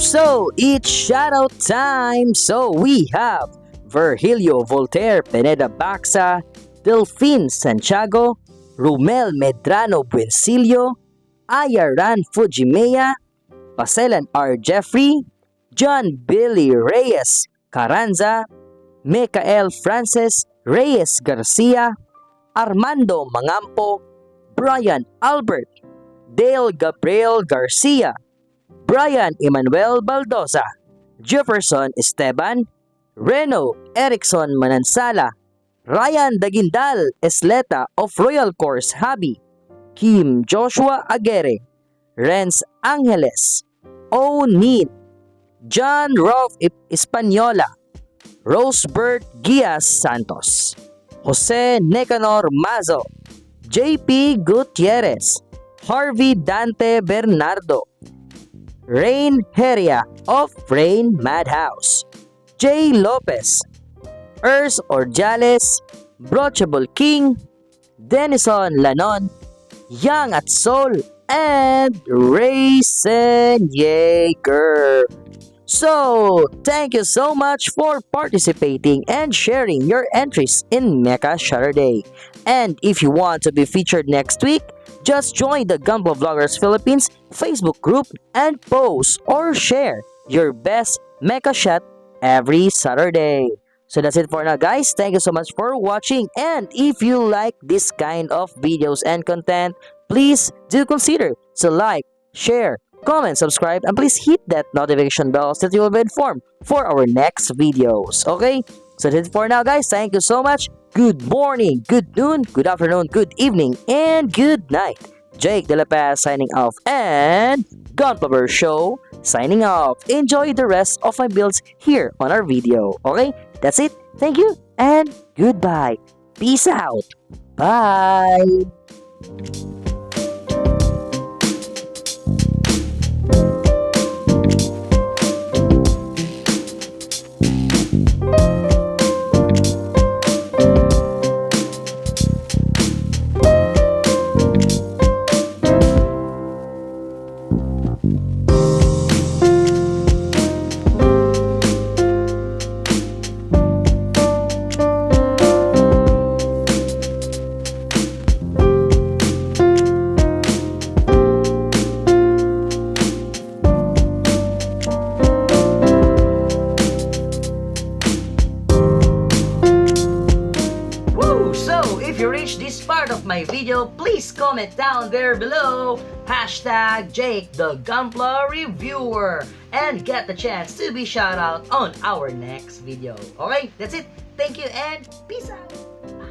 So, it's shoutout time! So, we have Virgilio Voltaire Pineda Baxa, Delphine Santiago, Rumel Medrano Buencillo, Ayaran Fujimea, Paselan R. Jeffrey, John Billy Reyes Carranza, Michael Francis Reyes Garcia, Armando Mangampo, Brian Albert, Dale Gabriel Garcia, Brian Emmanuel Baldosa, Jefferson Esteban, Reno Erickson Manansala, Ryan Dagindal Esleta of Royal Course Habi, Kim Joshua Aguirre, Renz Angeles, O'Neil, John Rolf Española, Rosebert Gias Santos, Jose Necanor Mazo, JP Gutierrez, Harvey Dante Bernardo, Rain Heria of Rain Madhouse, J. Lopez, Urs Orjales, Broachable King, Denison Lanon, Young at Soul, and Rayson Yeager. So, thank you so much for participating and sharing your entries in Mecha Shotturday. And if you want to be featured next week, just join the GUNPLA VLOGGERZ Philippines Facebook group and post or share your best Mecha Shot every Saturday. So that's it for now, guys. Thank you so much for watching. And if you like this kind of videos and content, please do consider to like, share, comment, subscribe, and please hit that notification bell so that you will be informed for our next videos. Okay? So that's it for now, guys. Thank you so much. Good morning, good noon, good afternoon, good evening, and good night. Jake De La Paz signing off, and Gunpla Show signing off. Enjoy the rest of my builds here on our video. Okay? That's it. Thank you, and goodbye. Peace out. Bye. If you reach this part of my video, please comment down there below hashtag Jake the Gunpla Reviewer and get the chance to be shout out on our next video. Okay, that's it. Thank you and peace out.